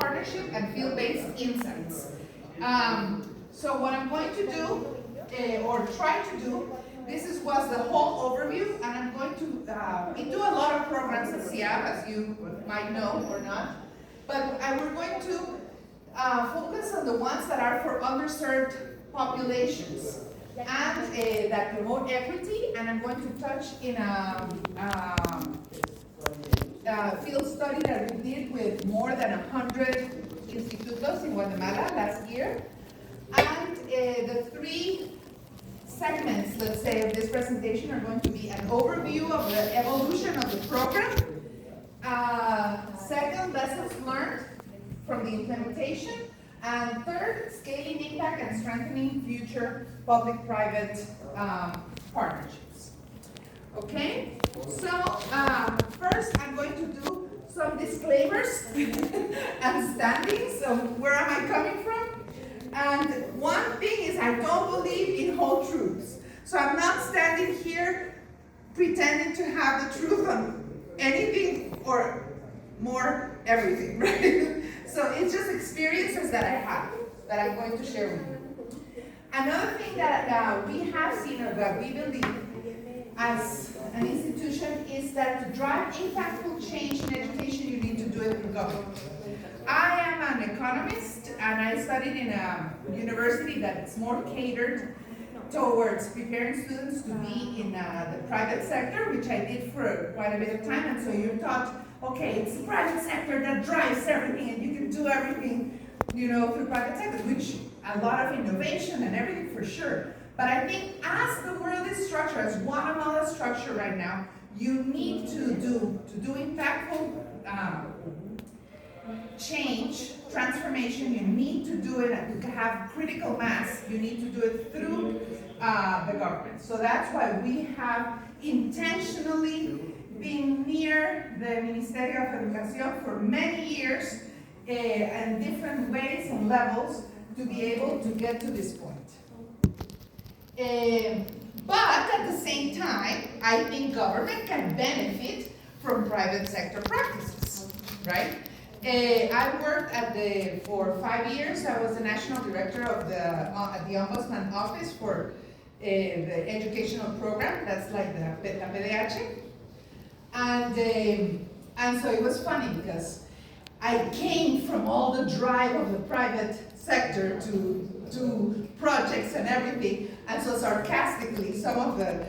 partnership and field-based insights. So what I'm going to do, or try to do, was the whole overview, and I'm going to, we do a lot of programs at CIAP, as you might know or not, but we're going to focus on the ones that are for underserved populations and that promote equity, and I'm going to touch in a field study that we did with more than 100 institutos in Guatemala last year. And the three segments, let's say, of this presentation are going to be an overview of the evolution of the program, second, lessons learned from the implementation, and third, scaling impact and strengthening future public-private partnerships. Okay, so first I'm going to do some disclaimers and standings of where am I coming from. And one thing is, I don't believe in whole truths. So I'm not standing here pretending to have the truth on anything or more everything, right? So it's just experiences that I have that I'm going to share with you. Another thing that we have seen, or that we believe as an institution, is that to drive impactful change in education, you need to do it through government. I am an economist, and I studied in a university that's more catered towards preparing students to be in the private sector, which I did for quite a bit of time. And so you're taught, okay, it's the private sector that drives everything, and you can do everything, you know, through private sector, which a lot of innovation and everything for sure. But I think as the world is structured, as Guatemala is structured right now, you need to do impactful change, transformation. You need to do it, and to have critical mass, you need to do it through the government. So that's why we have intentionally been near the Ministerio of Educación for many years, and different ways and levels to be able to get to this point. But at the same time, I think government can benefit from private sector practices, right? I worked for 5 years. I was the national director of at the Ombudsman Office for the educational program. That's like the PDH. And so it was funny because I came from all the drive of the private sector to projects and everything. And so sarcastically, some of the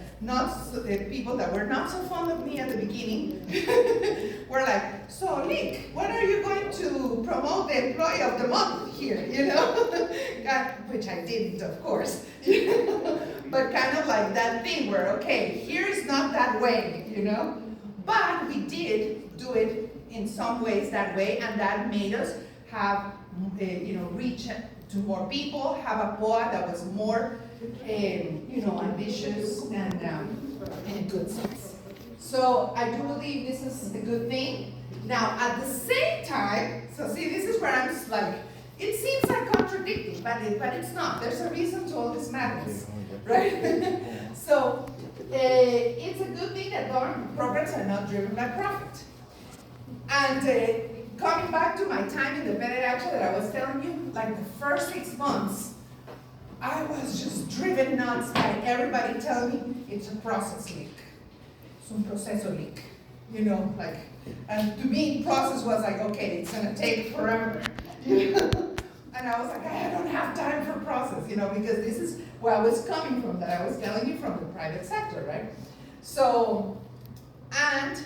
people that were not so fond of me at the beginning were like, so Nick, when are you going to promote the employee of the month here, you know? Which I didn't, of course. But kind of like that thing where, okay, here is not that way, you know? But we did do it in some ways that way, and that made us have, reach to more people, have a POA that was more, ambitious and in a good sense. So I do believe this is a good thing. Now, at the same time, so see, this is where I'm just like, it seems like contradicting, but it's not. There's a reason to all this madness, right? So it's a good thing that government programs are not driven by profit. And coming back to my time in the PDH that I was telling you, like the first 6 months, I was just driven nuts by everybody telling me it's a process leak. It's un proceso leak. You know, like, and to me, process was like, okay, it's gonna take forever. You know? And I was like, I don't have time for process, because this is where I was coming from, that I was telling you, from the private sector, right? So, and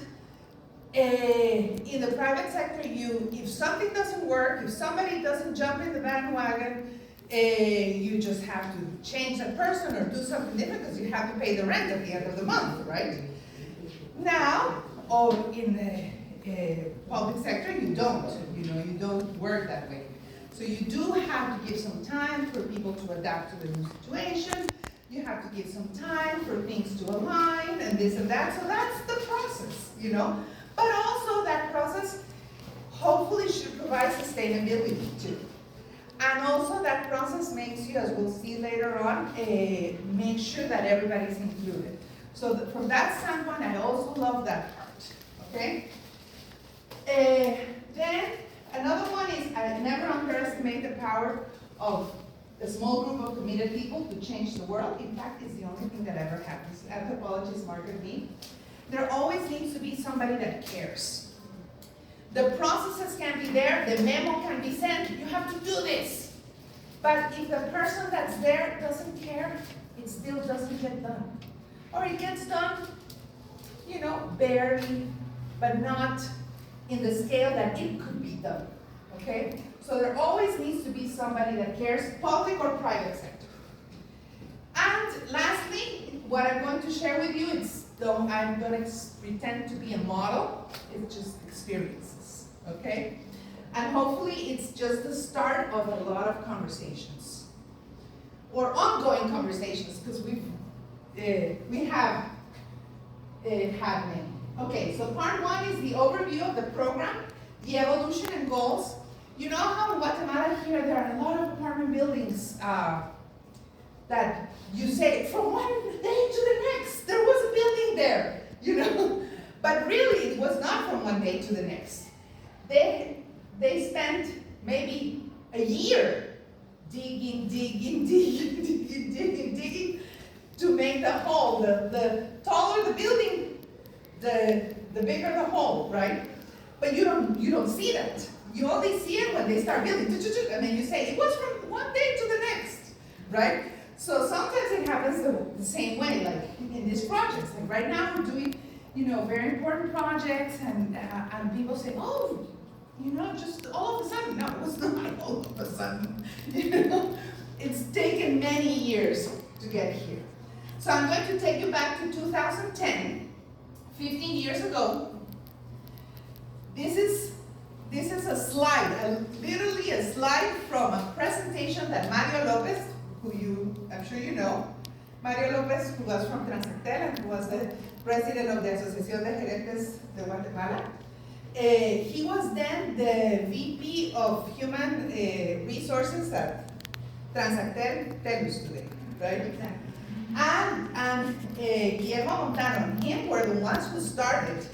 in the private sector, if something doesn't work, if somebody doesn't jump in the bandwagon, you just have to change that person or do something different because you have to pay the rent at the end of the month, right? Now, in the public sector, you don't, you don't work that way. So you do have to give some time for people to adapt to the new situation. You have to give some time for things to align and this and that. So that's the process, But also that process hopefully should provide sustainability too. And also that process makes you, as we'll see later on, make sure that everybody's included. So from that standpoint, I also love that part, okay? Then another one is, underestimate the power of a small group of committed people to change the world. In fact, it's the only thing that ever happens. Anthropologist Margaret Mead. There always needs to be somebody that cares. The processes can be there, the memo can be sent, you have to do this. But if the person that's there doesn't care, it still doesn't get done. Or it gets done, you know, barely, but not in the scale that it could be done, okay? So there always needs to be somebody that cares, public or private sector. And lastly, what I'm going to share with you is, I'm going to pretend to be a model, it's just experiences, okay? And hopefully it's just the start of a lot of conversations. Or ongoing conversations, because we have had many. Okay, so part one is the overview of the program, the evolution and goals. You know how in Guatemala here there are a lot of apartment buildings that you say from one day to the next, there was a building there, you know? But really it was not from one day to the next. They spent maybe a year digging to make the hole. The taller the building, the bigger the hole, right? But you don't see that. You only see it when they start building, and then you say, it was from one day to the next, right? So sometimes it happens the same way, like in these projects. Like right now we're doing, you know, very important projects, and people say, oh, you know, just all of a sudden. No, it was not all of a sudden. You know, it's taken many years to get here. So I'm going to take you back to 2010, 15 years ago. This is a slide, literally a slide from a presentation that Mario Lopez, who I'm sure you know, Mario Lopez, who was from Transactel and who was the president of the Asociación de Gerentes de Guatemala. He was then the VP of Human Resources at Transactel Telus today, right? Exactly. And Guillermo Montano and him were the ones who started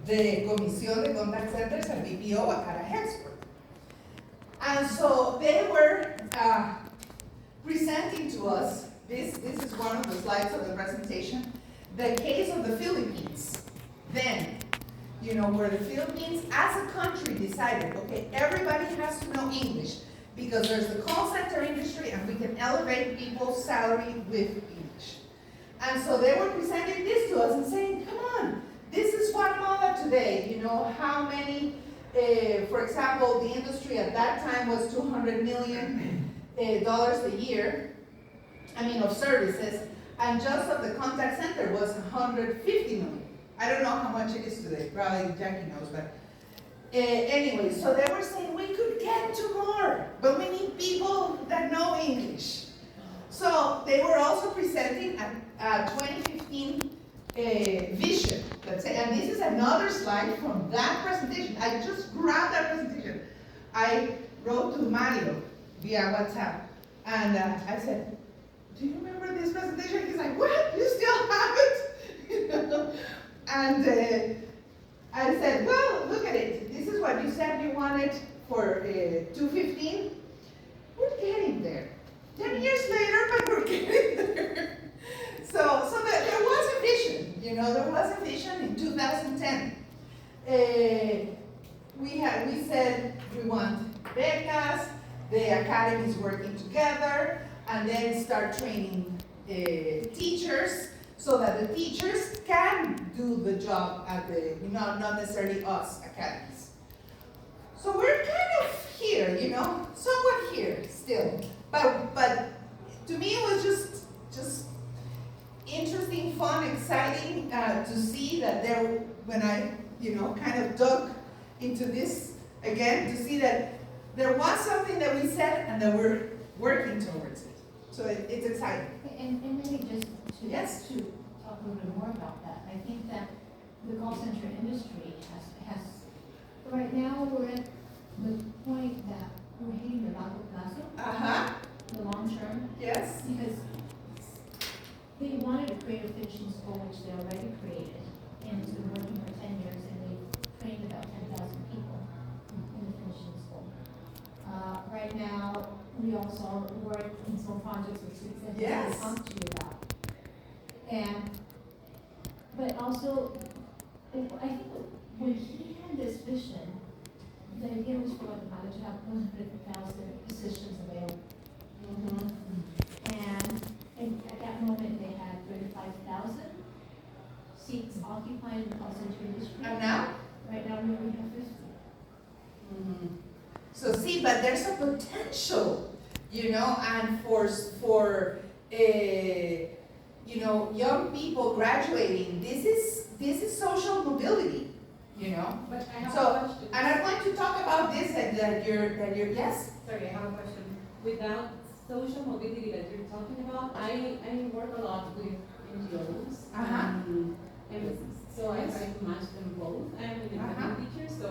the Comisión de Contact Centers at BPO at Hexford. And so they were presenting to us, this is one of the slides of the presentation, the case of the Philippines. Then, you know, where the Philippines as a country decided, okay, everybody has to know English because there's the call center industry and we can elevate people's salary with English. And so they were presenting this to us and saying, come on, this is Guatemala today. You know, how many, for example, the industry at that time was $200 million a year, of services, and just of the contact center was 150 million. I don't know how much it is today, probably Jackie knows, but anyway, so they were saying we could get to more, but we need people that know English. So they were also presenting a 2015 vision, let's say, and this is another slide from that presentation. I just grabbed that presentation. I wrote to Mario via WhatsApp, and I said, do you remember this presentation? He's like, what? You still have it? You know? And I said, well, look at it. This is what you said you wanted for 2015. We're getting there. 10 years later, but we're getting there. So there was a vision. You know, there was a vision in 2010. We said we want becas, the academies working together, and then start training teachers so that the teachers can do the job at the, not necessarily us, academies. So we're kind of here, you know, somewhat here still. But to me it was just interesting, fun, exciting to see that there, when I, kind of dug into this again, to see that there was something that we said and that we're working towards it. So it's exciting. And maybe just to, yes, to talk a little bit more about that, I think that the call center industry has right now we're at the point that we're hitting the largo plazo, the long term. Yes. Because they wanted to create a finishing school, which they already created, and it's been working for 10 years, and they've trained about 10,000 people in the finishing school. Right now, we also work in some projects with students that Yes. they talk to you about. But also, I think when he had this vision, the idea was for Guatemala to have 100,000 positions available. And at that moment, they had 35,000 seats occupied in the call center industry. And now? Right now, we only have 50. So see, but there's a potential, and for young people graduating, this is social mobility, But I have So, a question. and I'm going to talk about this that you're yes? Sorry, I have a question. Without social mobility that you're talking about, I work a lot with NGOs and embassies. So I try to match them both. I'm an independent teacher, so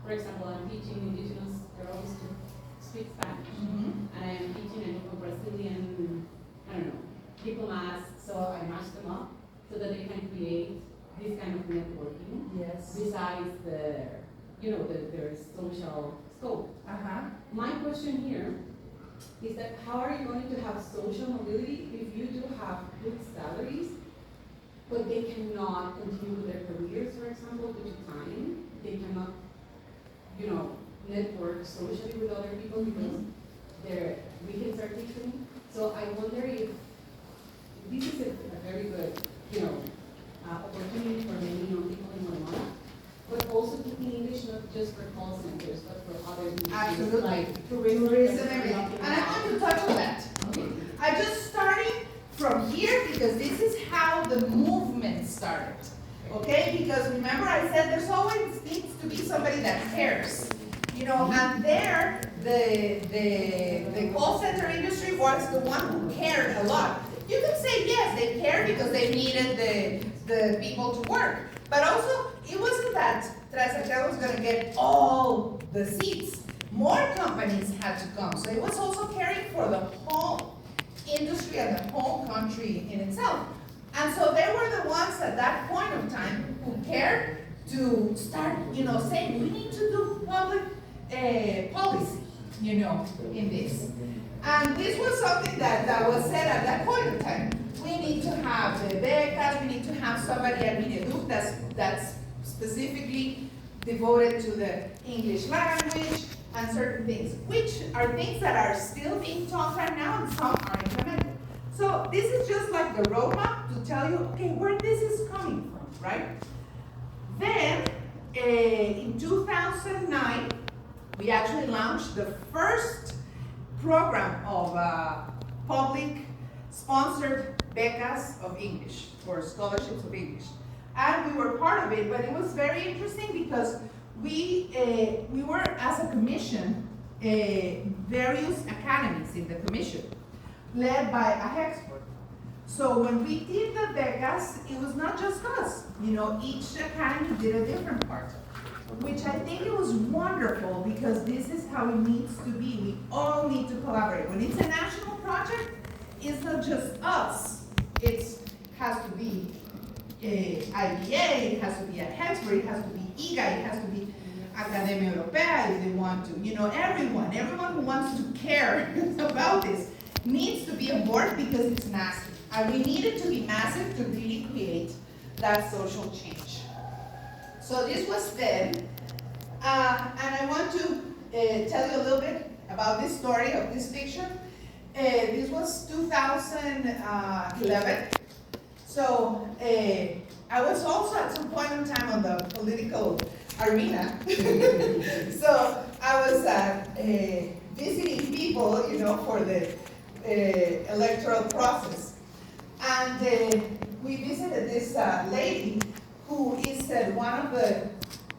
for example, I'm teaching indigenous girls to speak Spanish. And I'm teaching a group of Brazilian, diplomats, so I match them up so that they can create this kind of networking. Yes. Besides their social scope. My question here is that how are you going to have social mobility if you do have good salaries, but they cannot continue with their careers, for example, due to time? They cannot, network socially with other people because their weekends are taken. So I wonder if this is a very good, opportunity for many young people in Guatemala, but also teaching English not just for call centers, but for other industries. Absolutely. Like Tourism and everything. And I'm going to touch on that. I just started from here because this is how the movement started. Okay? Because remember I said there's always needs to be somebody that cares. And there the call center industry was the one who cared a lot. You could say yes, they cared because they needed the people to work. But also, it wasn't that Trasacal was going to get all the seats. More companies had to come. So it was also caring for the whole industry and the whole country in itself. And so they were the ones at that point of time who cared to start, saying we need to do public policy, in this. And this was something that was said at that point in time. We need to have the becas, we need to have somebody at Mineduc that's specifically devoted to the English language and certain things, which are things that are still being taught right now and some are implemented. So this is just like the roadmap to tell you, okay, where this is coming from, right? Then, in 2009, we actually launched the first program of public-sponsored becas of English, or scholarships of English. And we were part of it, but it was very interesting because we were, as a commission, various academies in the commission, led by a expert. So when we did the becas, it was not just us. Each academy did a different part, which I think it was wonderful because this is how it needs to be. We all need to collaborate. When it's a national project, it's not just us. It has to be IBA, it has to be at Hexbury, it has to be IGA, it has to be Academia Europea if they want to. Everyone who wants to care about this needs to be on board because it's massive. And we need it to be massive to really create that social change. So this was then, and I want to tell you a little bit about this story of this picture. This was 2011. So I was also at some point in time on the political arena. So I was visiting people, for the electoral process. And we visited this lady who is one of the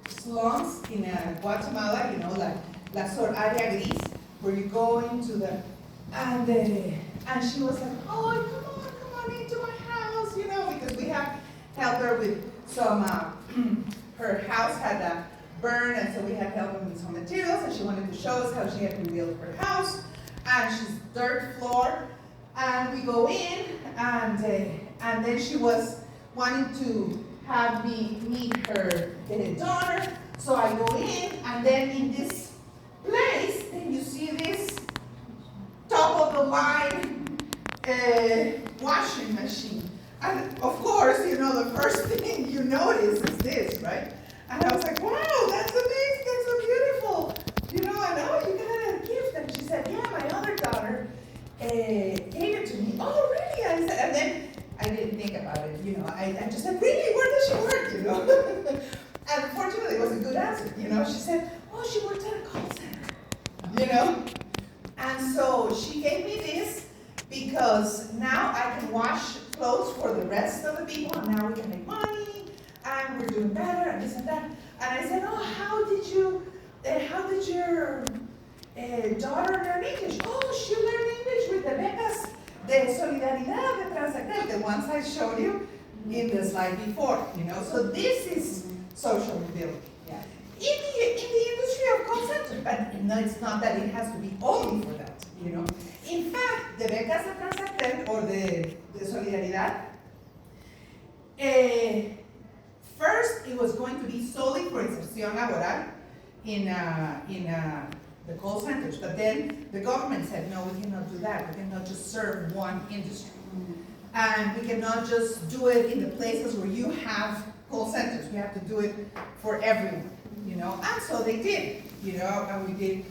slums in Guatemala, like La Sor Área Gris, where you go into the, and she was like, oh, come on into my house, because we have helped her with some, her house had burned, and so we had helped her with some materials, and she wanted to show us how she had rebuilt her house, and she's dirt floor, and we go in, and then she was wanting to have me meet her daughter, so I go in, and then in this place, then you see this you know? And so she gave me this because now I can wash clothes for the rest of the people, and now we can make money, and we're doing better, and this and that. And I said, oh, how did your daughter learn English? Oh, she learned English with the becas de solidaridad, de transactar, the ones I showed you in the slide before, you know. So this is social mobility. Yeah. In the industry of call center, but no, it's not that it has to be only for that, you know. In fact, the becas de transactar or the solidaridad, first it was going to be solely for inserción laboral in the call centers, but then the government said, no, we cannot do that. We cannot just serve one industry. And we cannot just do it in the places where you have call centers. We have to do it for everyone, you know. And so they did, you know, and we did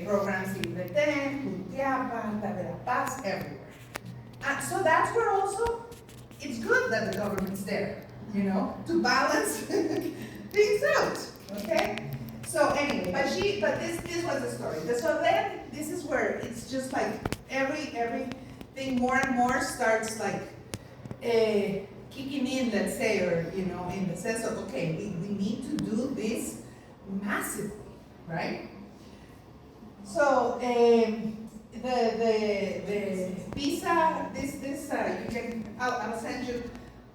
programs in Retén, Jutiapa, Taberapaz, everywhere. And so that's where also it's good that the government's there, you know, to balance things out, okay? So anyway, but this was the story. So then this is where it's just like everything more and more starts like kicking in, let's say, or you know, in the sense of okay, we need to do this massively, right? So the visa, this you can I'll send you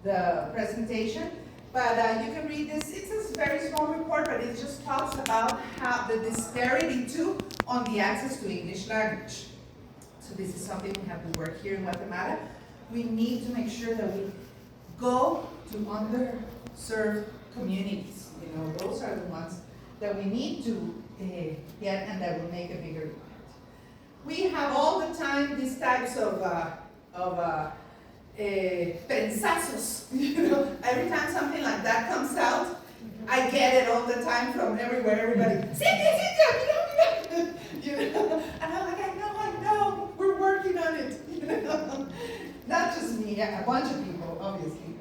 the presentation. But you can read this. It's a very small report, but it just talks about how the disparity too on the access to English language. So this is something we have to work here in Guatemala. We need to make sure that we go to underserved communities. You know, those are the ones that we need to get and that will make a bigger impact. We have all the time these types of prensazos, you know, every time something like that comes out, I get it all the time from everywhere, everybody, Cynthia, you know, and I'm like, I know, we're working on it, you know, not just me, a bunch of people, obviously.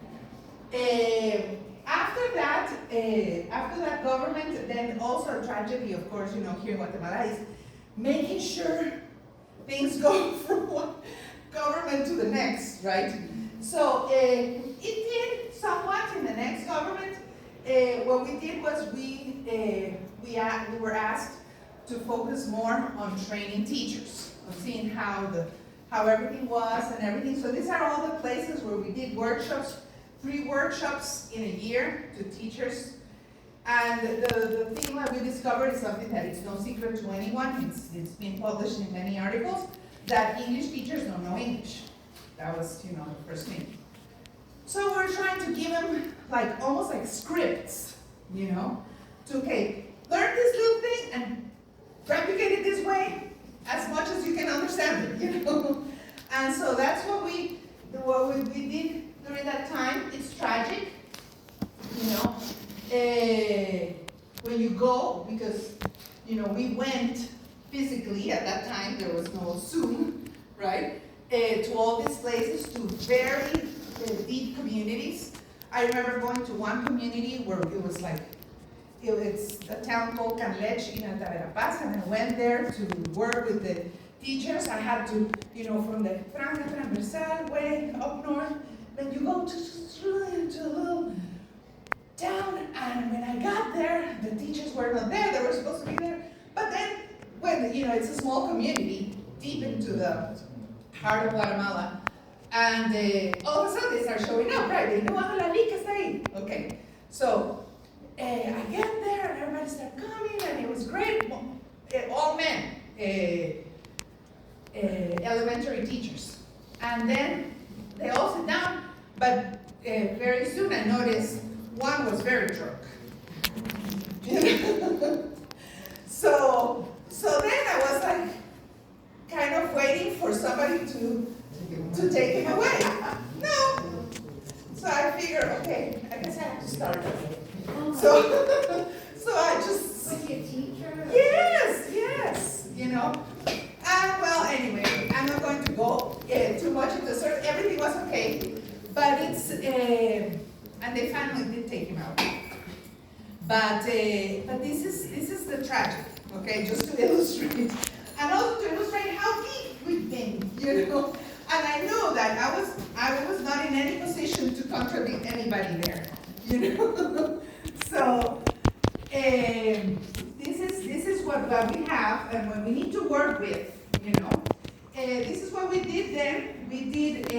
After that government, then also a tragedy, of course, you know, here in Guatemala is making sure things go from one government to the next, right? So it did somewhat in the next government. What we did was we were asked to focus more on training teachers, on seeing how everything was and everything. So these are all the places where we did workshops, 3 workshops in a year to teachers. And the thing that we discovered is something that is no secret to anyone. It's been published in many articles, that English teachers don't know English. That was, you know, the first thing. So we're trying to give them like almost like scripts, you know, to okay, learn this little thing and replicate it this way as much as you can understand it, you know. And so that's what we did during that time. It's tragic, you know, when you go, because you know we went physically at that time. There was no Zoom, right? To all these places, to very deep communities. I remember going to one community where it was like, it's a town called Canlech in Taberapaz, and I went there to work with the teachers. I had to, you know, from the Franja Transversal way up north, then you go to a little town, and when I got there, the teachers were not there. They were supposed to be there. But then, when, you know, it's a small community, deep into the heart of Guatemala, and all of a sudden they start showing up, right? They know, ah, la Lica está ahí. Okay, so I get there and everybody started coming and it was great. All men, elementary teachers. And then they all sit down, but very soon I noticed one was very drunk. So then I was like, kind of waiting for somebody to take him away. No. So I figured, okay, I guess I have to start. So I just. Was he a teacher? Yes, you know. And well, anyway, I'm not going to go too much into search. Everything was okay, but it's and they finally did take him out. But this is the tragedy. okay, just to illustrate. And also to illustrate how deep we've been, you know. And I know that I was not in any position to contradict anybody there, you know. So this is what we have and what we need to work with, you know. This is what we did then. We did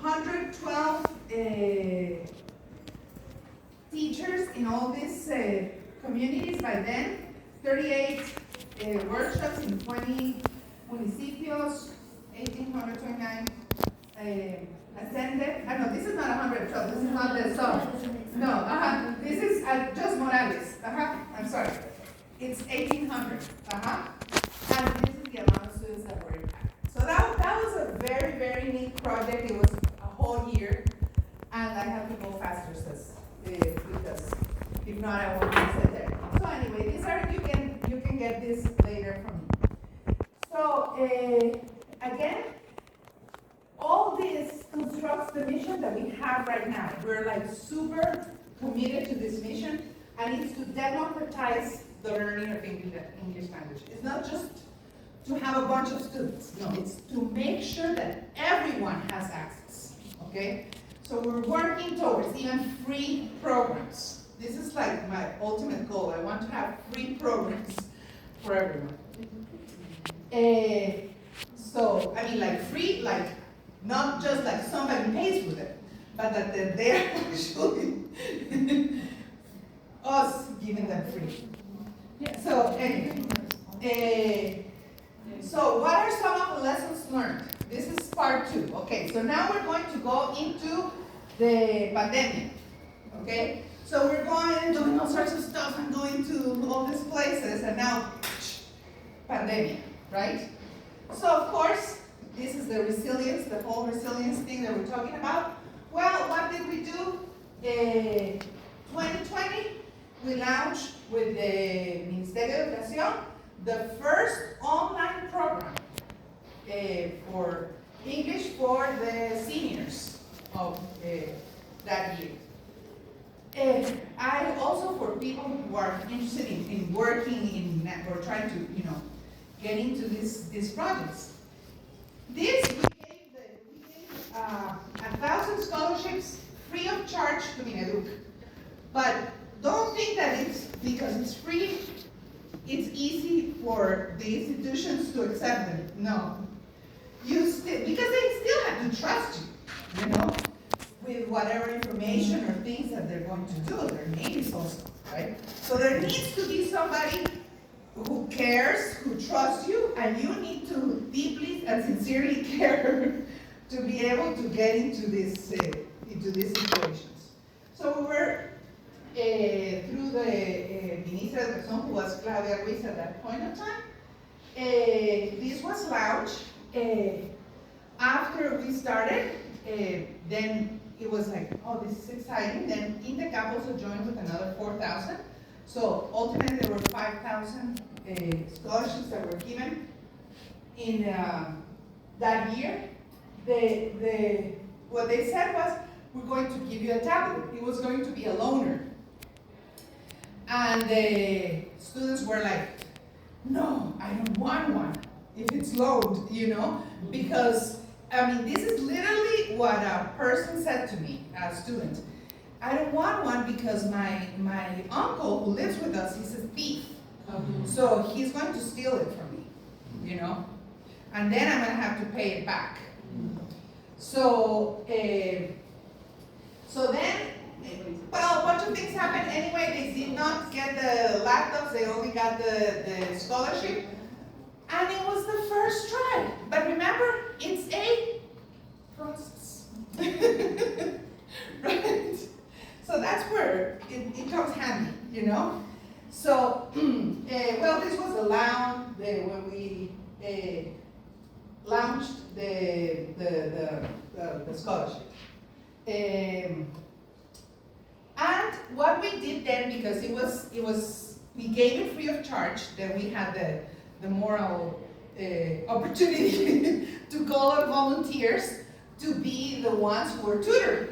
112 teachers in all these communities by then, 38 workshops in 20 municipios, 1,829 attended. No, this is not 112, this is not the sum. No, this is just Morales. I'm sorry. It's 1,800. And this is the amount of students that were impacted. So that was a very, very neat project. It was a whole year. And I have to go faster, because if not, I won't miss it there. So anyway, these are, you can get this later from me. So again, all this constructs the mission that we have right now. We're like super committed to this mission, and it's to democratize the learning of English language. It's not just to have a bunch of students. No, it's to make sure that everyone has access. Okay? So we're working towards even free programs. This is like my ultimate goal. I want to have free programs for everyone. So, I mean, like free, like not just like somebody pays for them, but that they're actually us giving them free. Yeah. So anyway, so what are some of the lessons learned? This is part 2. Okay, so now we're going to go into the pandemic. Okay, so we're going and doing all sorts of stuff and going to all these places, and now pandemic, right? So of course, this is the resilience, the whole resilience thing that we're talking about. Well, what did we do? 2020, we launched with the Ministerio de Educación the first online program for English for the seniors of that year. I also, for people who are interested in working in or trying to, you know, get into these projects. This, we gave 1,000 scholarships free of charge to Mineduc. But don't think that it's because it's free, it's easy for the institutions to accept them. No. Because they still have to trust you, you know, with whatever information or things that they're going to do. Their name is also, right? So there needs to be somebody who cares, who trusts you, and you need to deeply and sincerely care to be able to get into these situations. So we were through the Ministra de Educación, who was Claudia Ruiz at that point of time. This was launched after we started. Then it was like, oh, this is exciting. Then INTECAP also joined with another 4,000. So ultimately there were 5,000 scholarships that were given in that year. What they said was, we're going to give you a tablet. It was going to be a loaner. And the students were like, no, I don't want one if it's loaned, you know? Because, I mean, this is literally what a person said to me, a student. I don't want one because my uncle who lives with us, he's a thief. So he's going to steal it from me, you know? And then I'm gonna have to pay it back. So then, well, a bunch of things happened. Anyway, they did not get the laptops, they only got the scholarship. And it was the first try. But remember, it's a process. Right? So that's where it comes handy, you know? So, well, this was allowed when we launched the scholarship. And what we did then, because we gave it free of charge, then we had the moral opportunity to call on volunteers to be the ones who were tutoring.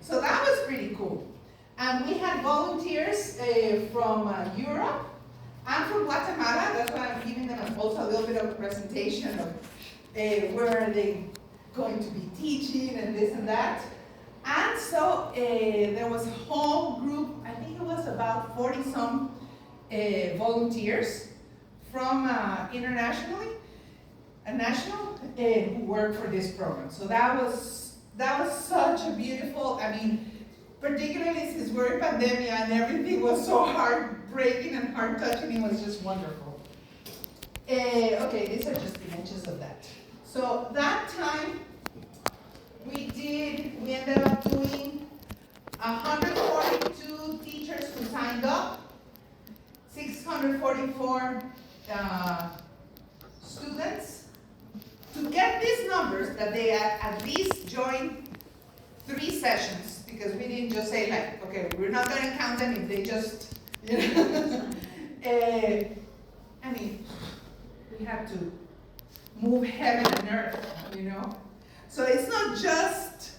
So that was pretty cool. And we had volunteers from Europe and from Guatemala. That's why I'm giving them also a little bit of a presentation of where are they going to be teaching and this and that. And so there was a whole group, I think it was about 40-some volunteers from internationally and national who worked for this program. So that was such a beautiful, I mean, particularly since we're in pandemic and everything was so heartbreaking and heart-touching, it was just wonderful. Okay, these are just images of that. So that time, we ended up doing 142 teachers who signed up, 644 students. To get these numbers, that they at least joined 3 sessions, because we didn't just say like, okay, we're not going to count them if they just, you know. I mean, we have to move heaven and earth, you know. So it's not just,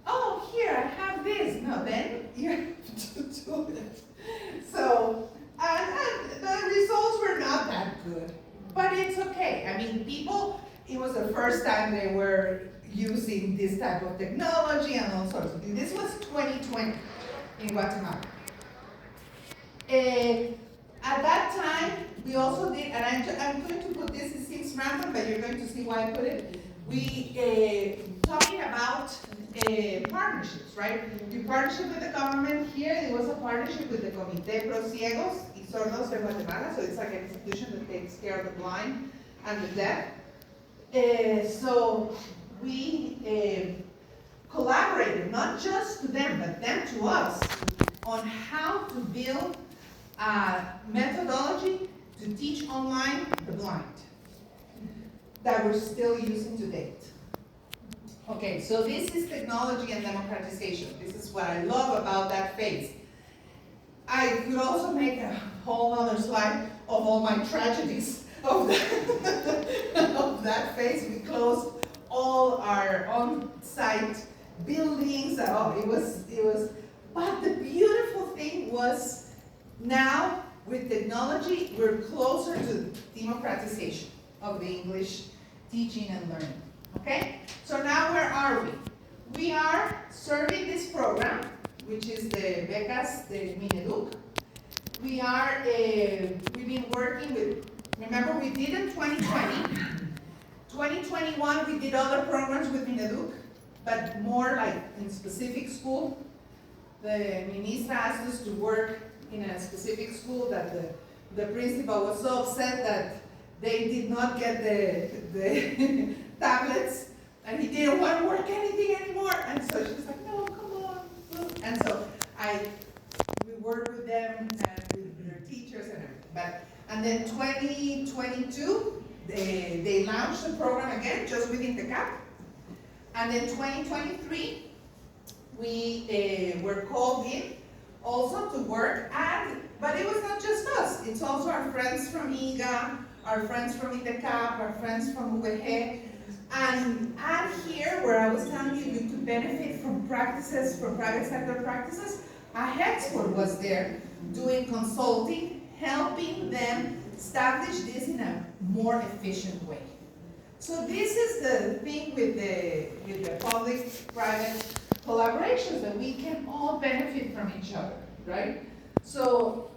oh, here, I have this. No, then you have to do it. So, and the results were not that good, but it's okay. I mean, people, it was the first time they were using this type of technology and all sorts of things. This was 2020 in Guatemala. At that time, we also did, and I'm going to put this, it seems random, but you're going to see why I put it. We, talking about partnerships, right? In partnership with the government here, there was a partnership with the Comité Pro Ciegos y Sordos de Guatemala, so it's like an institution that takes care of the blind and the deaf. So we collaborated, not just to them, but them to us, on how to build a methodology to teach online the blind that we're still using to date. Okay, so this is technology and democratization. This is what I love about that phase. I could also make a whole other slide of all my tragedies of that phase. We closed all our on-site buildings. Oh, it was, but the beautiful thing was now with technology, we're closer to democratization of the English teaching and learning, okay? So now where are we? We are serving this program, which is the Becas de Mineduc. We've been working with, remember we did in 2020, 2021 we did other programs with Mineduc, but more like in specific school. The ministra asked us to work in a specific school that the principal was so upset that they did not get the tablets, and he didn't want to work anything anymore. And so she was like, no, come on. And so we worked with them and with their teachers and everything. And then 2022, they launched the program again, just within the CAP. And then 2023, we were called in also to work, but it was not just us. It's also our friends from IGA, our friends from INDECAP, our friends from UVG. And here, where I was telling you, you could benefit from practices, from private sector practices, a expert was there doing consulting, helping them establish this in a more efficient way. So this is the thing with the public-private collaborations, that we can all benefit from each other, right? So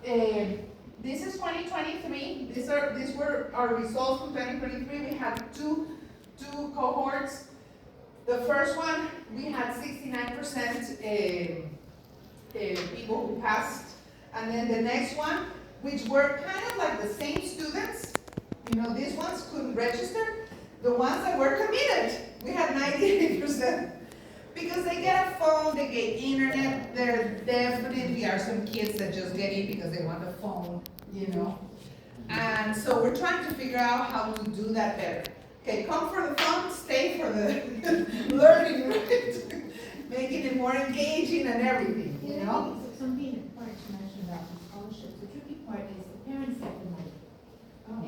this is 2023. These were our results from 2023. We had two cohorts. The first one, we had 69% people who passed. And then the next one, which were kind of like the same students, you know, these ones couldn't register. The ones that were committed, we had 98%. Because they get a phone, they get internet, there definitely are some kids that just get it because they want a phone, you know. And so we're trying to figure out how to do that better. Okay, come for the fun, stay for the learning, right? Making it more engaging and everything, you know? Something important to mention about the scholarships, the tricky part is the parents get the money.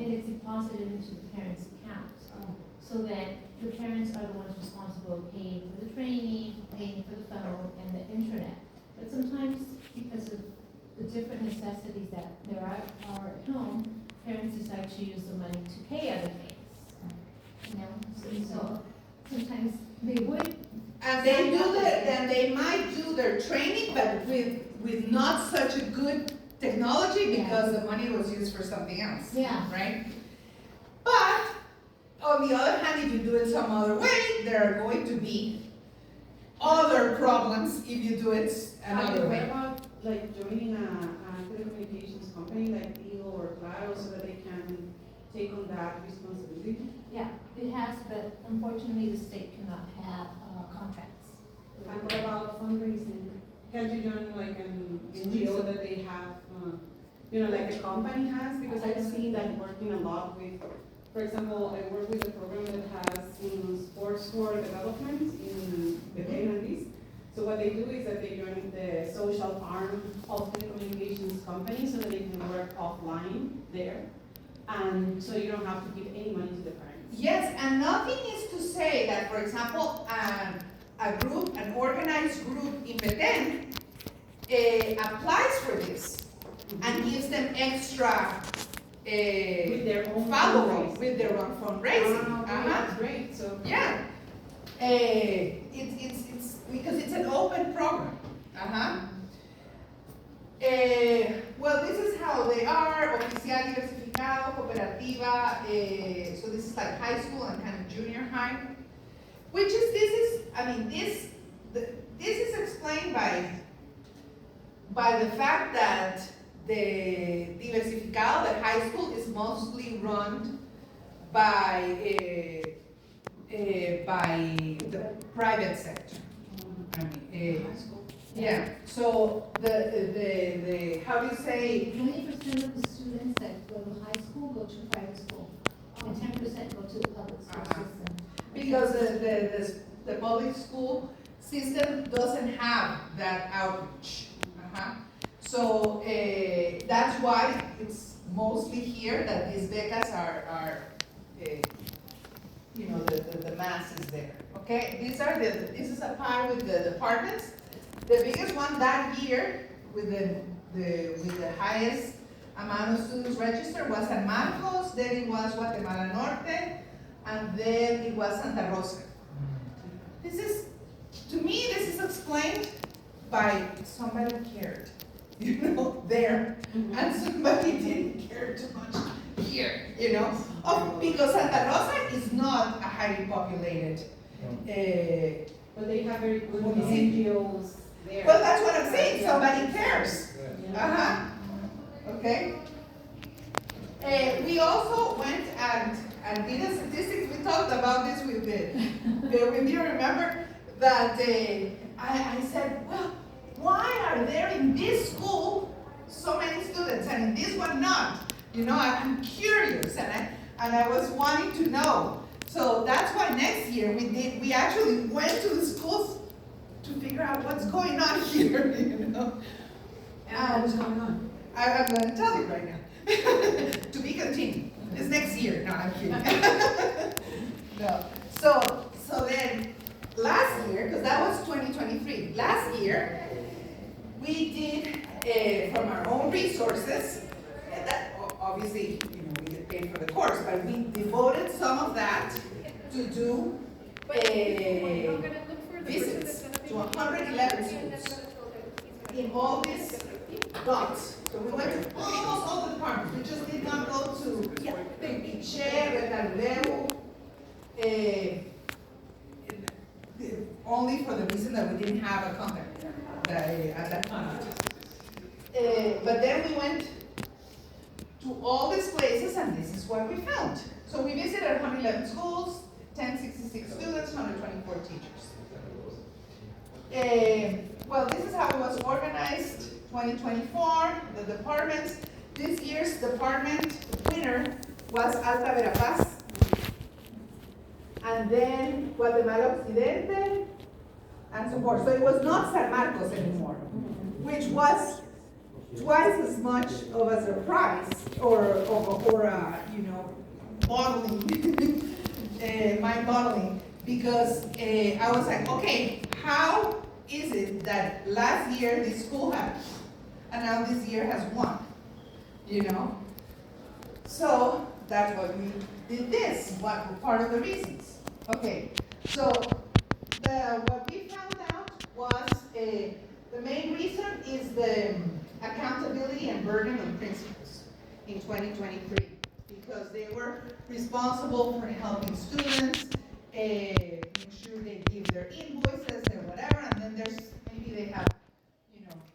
And it's deposited into the parents' accounts. So that the parents are the ones responsible paying for the training, paying for the phone and the internet. But sometimes the different necessities that there are at home, parents decide to use the money to pay other things. You know, so sometimes they would. And they do that, then they might do their training, but with not such a good technology because the money was used for something else. Yeah. Right? But on the other hand, if you do it some other way, there are going to be other problems if you do it another What way. about like joining a telecommunications company like Eagle or Claro so that they can take on that responsibility? Yeah, it has, but unfortunately the state cannot have contracts. And what about fundraising? Can't you join like an NGO that they have, like a company has? Because I've seen that working a lot with, for example, I work with a program that has sports for development in the Guatemalan. So what they do is that they join the social arm of telecommunications company so that they can work offline there. And so you don't have to give any money to the parents. Yes, and nothing is to say that, for example, an organized group in Beten applies for this and gives them extra With their own follow-up, fundraising. with their own fundraising. Okay, that's great. So Yeah. It's because it's an open program. Well, this is how they are: oficial, diversificado, cooperativa. So this is like high school and kind of junior high. This is explained by the fact that the diversificado, the high school, is mostly run by the private sector. Yeah. So the how do you say? 20% of the students that go to high school go to private school, and 10% go to the public school system. Because the public school system doesn't have that outreach. So that's why it's mostly here that these becas are the mass is there. Okay, this is a pie with the departments. The biggest one that year with the highest amount of students registered was San Marcos, then it was Guatemala Norte, and then it was Santa Rosa. To me, this is explained by somebody cared, there, and somebody didn't care too much here, because Santa Rosa is not a highly populated. but they have very good Municipio. NGOs there. Well, that's what I'm saying. Somebody cares. Yeah. Okay. We also went and did a statistics. We talked about this with when you remember that I said, well, why are there in this school so many students and in this one not? I'm curious and I was wanting to know. So that's why next year we actually went to the schools to figure out what's going on here, And what's going on? I'm going to tell you right now. To be continued. It's next year. No, I'm kidding. No. So then last year, because that was 2023, last year we did from our own resources. That obviously, we get paid for the course, but we devoted some of that to do visits to 111 schools in all these dots. So we went to almost all the departments. We just did not go to Piche, Retardeu, only for the reason that we didn't have a contact at that time. But then we went to all these places, and this is what we found. So we visited 111 schools, 1066 students, 124 teachers. Well, this is how it was organized. 2024, the departments. This year's department winner was Alta Verapaz, and then Guatemala Occidente, and so forth. So it was not San Marcos anymore, which was twice as much of a surprise or boggling, mind-boggling, because I was like, okay, how is it that last year this school had and now this year has 1, you know? So that's why we did this, part of the reasons. Okay, so what we found out was the main reason is the accountability and burden on principals in 2023, because they were responsible for helping students, make sure they give their invoices or whatever, and then there's, maybe they have,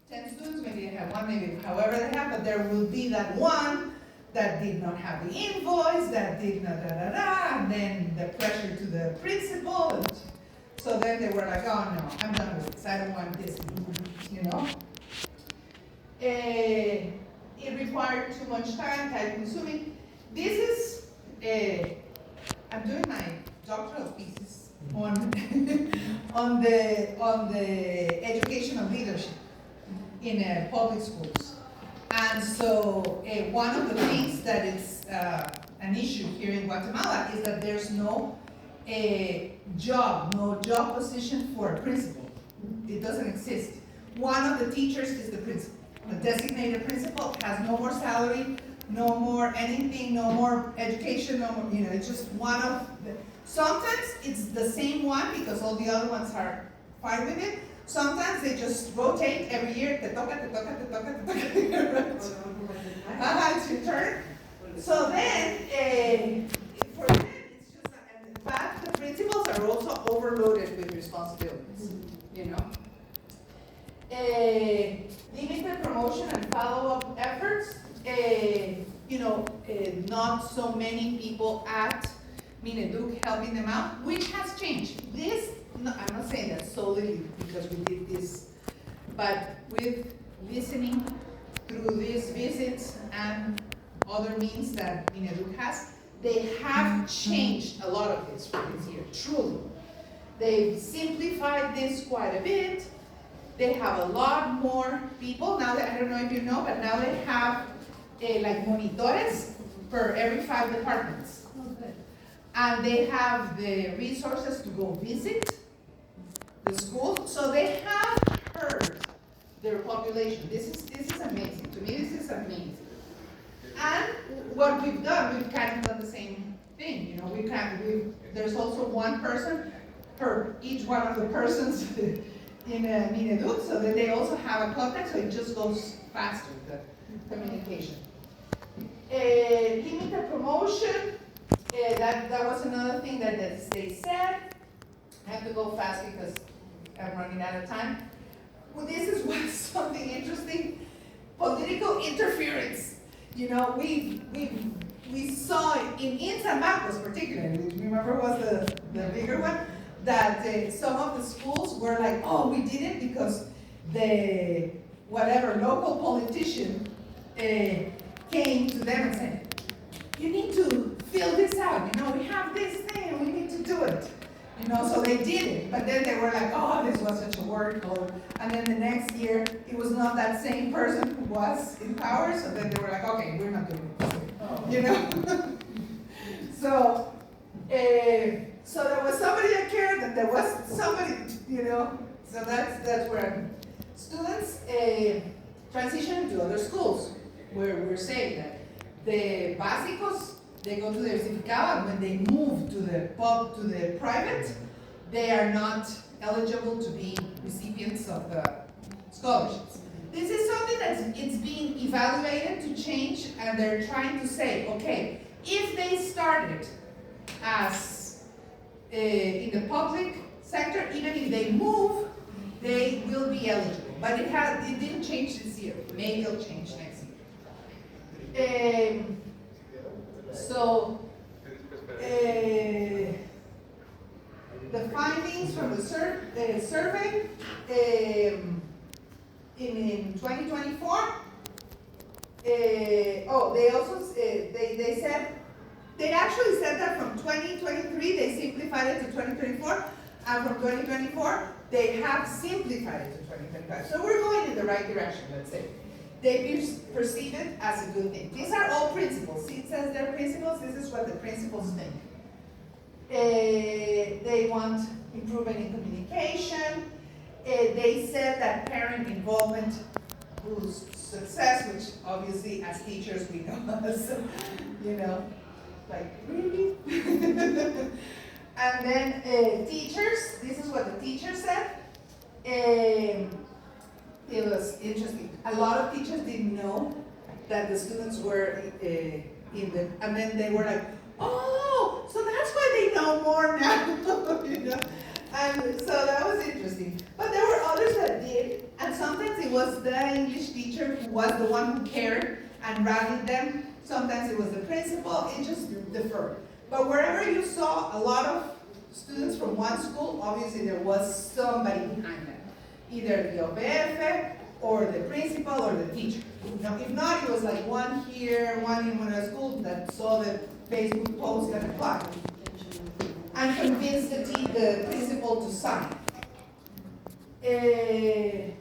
10 students, maybe they have 1, maybe however they have, but there will be that 1 that did not have the invoice, that did not and then the pressure to the principal, and so then they were like, oh no, I'm done with this, I don't want this, It required too much time consuming. This is, I'm doing my doctoral thesis on, on the education of leadership in public schools. And so one of the things that is an issue here in Guatemala is that there's no job position for a principal. It doesn't exist. One of the teachers is the principal. The designated principal has no more salary, no more anything, no more education, no more, it's just one of the, sometimes it's the same one because all the other ones are fine with it. Sometimes they just rotate every year, te toca, it's your turn. So then, for them, it's just, and in fact, the principals are also overloaded with responsibilities, Limited promotion and follow-up efforts, not so many people at Mineduc helping them out, which has changed. I'm not saying that solely because we did this, but with listening through these visits and other means that Mineduc has, they have changed a lot of this for this year, truly. They've simplified this quite a bit. They have a lot more people. Now, I don't know if you know, but now they have like monitores for every 5 departments. Oh, good. And they have the resources to go visit the school. So they have heard their population. This is amazing. To me, this is amazing. And what we've done, we've kind of done the same thing. There's also 1 person per each one of the persons in Mineduc, so that they also have a contact, so it just goes faster, the communication. Limited promotion, that was another thing that they said. I have to go fast because I'm running out of time. Well, this is what's something interesting. Political interference. We saw it in San Marcos particularly, which remember was the bigger one, that some of the schools were like, oh, we did it because the local politician came to them and said, you need to fill this out, we have this thing and we need to do it. So they did it, but then they were like, oh, this was such a workload. And then the next year, it was not that same person who was in power, so then they were like, okay, we're not doing it. So there was somebody that cared, that there was somebody, so that's where students transition to other schools, where we're saying that the básicos, they go to the certificado, and when they move to the private, they are not eligible to be recipients of the scholarships. This is something it's being evaluated to change, and they're trying to say, okay, if they started as in the public sector, even if they move, they will be eligible. But it didn't change this year. Maybe it'll change next year. The findings from the survey in 2024. They also they said, they actually said that from 2023 they simplified it to 2024, and from 2024 they have simplified it to 2025. So we're going in the right direction, let's say. They perceive it as a good thing. These are all principles. See, it says they're principles. This is what the principals think. They want improvement in communication. They said that parent involvement boost success, which obviously as teachers we know as, like, really? And then teachers, this is what the teacher said. It was interesting. A lot of teachers didn't know that the students were and then they were like, oh, so that's why they know more now, And so that was interesting. But there were others that did, and sometimes it was the English teacher who was the one who cared and rallied them. Sometimes it was the principal, it just differed. But wherever you saw a lot of students from one school, obviously there was somebody behind them. Either the OPF, or the principal, or the teacher. If not, it was like one here, one in one of the schools that saw the Facebook post and applied. And convinced the principal to sign. They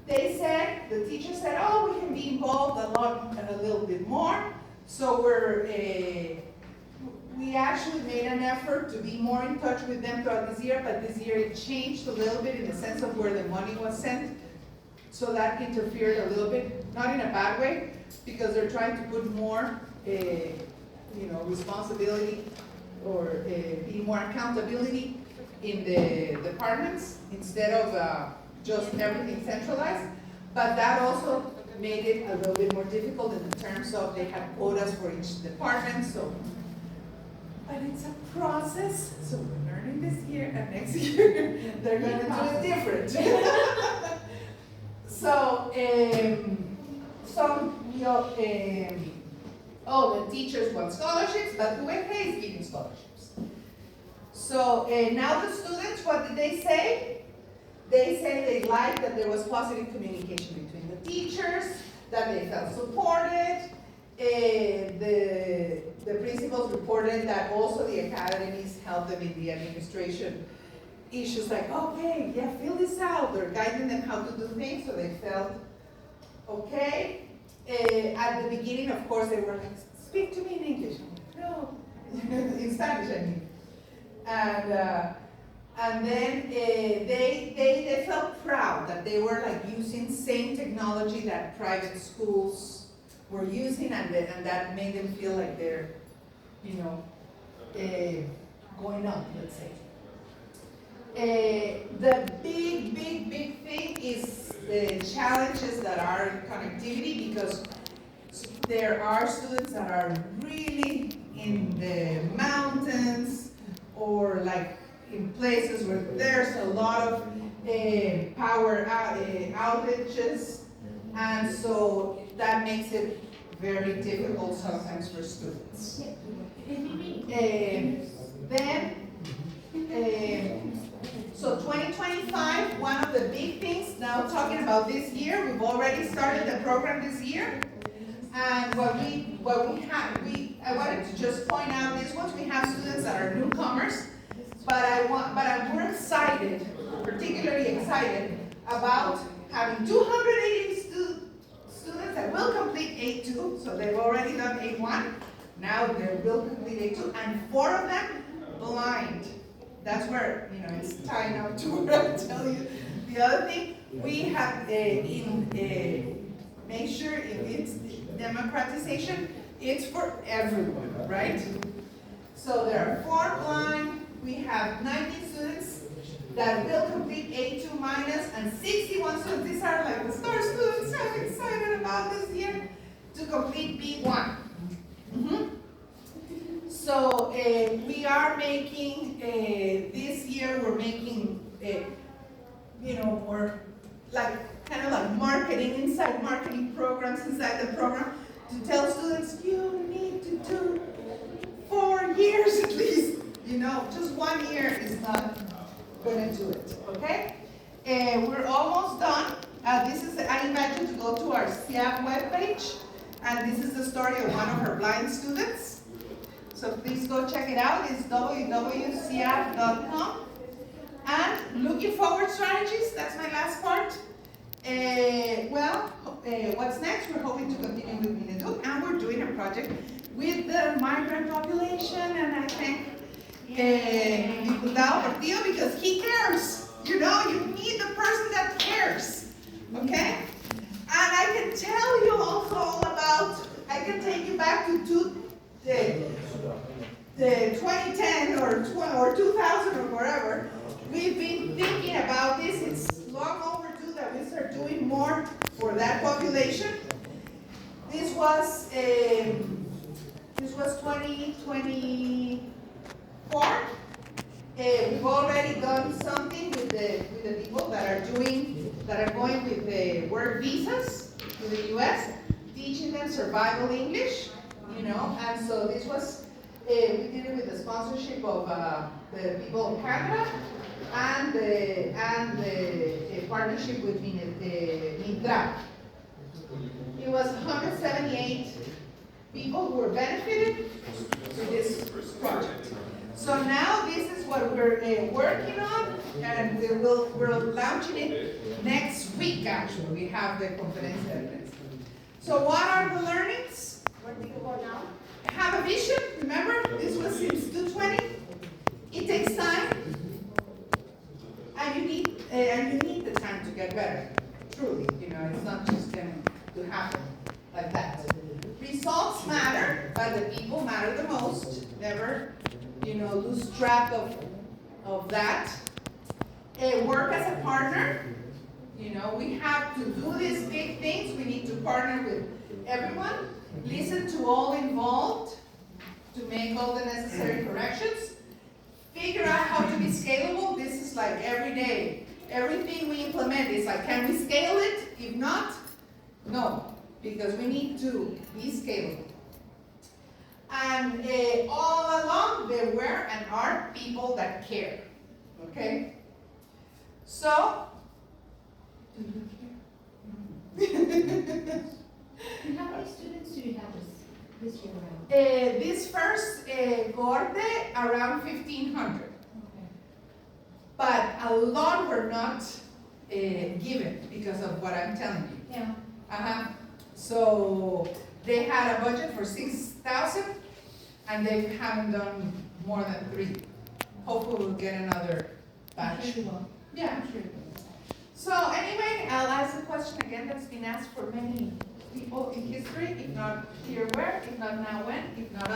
said, the teacher said, oh, we can be involved a little bit more. So we actually made an effort to be more in touch with them throughout this year, but this year it changed a little bit in the sense of where the money was sent. So that interfered a little bit, not in a bad way, because they're trying to put more, responsibility or be more accountability in the departments instead of just everything centralized. But that also made it a little bit more difficult in terms of they had quotas for each department. But it's a process, so we're learning this year, and next year they're going to do it different. So, the teachers want scholarships, but UEG is giving scholarships. So now the students, what did they say? They say they liked that there was positive communication between the teachers, that they felt supported. The principals reported that also the academies helped them in the administration issues like, okay, yeah, fill this out. They're guiding them how to do things, so they felt okay. At the beginning, of course, they were like, speak to me in English. No, in Spanish, I mean. And then they felt proud that they were like using same technology that private schools were using, and that made them feel like they're, going up, let's say. The big thing is the challenges that are in connectivity, because there are students that are really in the mountains or like in places where there's a lot of power outages, and so that makes it very difficult sometimes for students. So 2025, one of the big things, now talking about this year, we've already started the program this year. And I wanted to just point out this once we have students that are newcomers, but we're excited, particularly excited about having 280 students that will complete A2, so they've already done A1, now they will complete A2, and 4 of them blind. That's where, it's tying up to what I tell you. The other thing, we have make sure if it's democratization, it's for everyone, right? So there are 4 blind, we have 90 students that will complete A2 minus, and 61 students, these are like the star students I'm excited about this year, to complete B1. So we are making, this year we're making, more like, kind of like marketing programs inside the program to tell students, you need to do 4 years at least. Just 1 year is not going to do it, okay? We're almost done. I invite you to go to our SIAP webpage, and this is the story of one of our blind students. So please go check it out. It's www.siap.com. And looking forward strategies, that's my last part. What's next? We're hoping to continue with Mineduc, and we're doing a project with the migrant population, and I thank Diputado Portillo because he cares. You need the person that cares, okay? I can tell you also all about, I can take you back to the 2010 or 2000 or wherever. We've been thinking about this. It's long overdue that we start doing more for that population. This was 2024. We've already done something with the people that are going with the work visas to the U.S., teaching them survival English, and so this was, we did it with the sponsorship of the people of Canada and the partnership with Mintra. It was 178 people who were benefited with this project. So now this is what we're working on, and we're launching it next week. Actually, we have the confidential evidence. So what are the learnings? Where do you go now? Have a vision. Remember, this was since 220. It takes time, and you need the time to get better. Truly, it's not just going to happen like that. Results matter, but the people matter the most. Never, lose track of that. Work as a partner. We have to do these big things. We need to partner with everyone. Listen to all involved to make all the necessary corrections. Figure out how to be scalable. This is like every day. Everything we implement is like, can we scale it? If not, no, because we need to be scalable. And all along, there were and are people that care. Okay? So, do you care? And how many students do you have this year around? This first cohort, around 1,500. Okay. But a lot were not given because of what I'm telling you. Yeah. So they had a budget for 6,000, and they haven't done more than 3. Hopefully we'll get another batch. I'm sure you will. Yeah. I'm sure you will. So anyway, I'll ask the question again that's been asked for many people in history, if not here where, if not now when, if not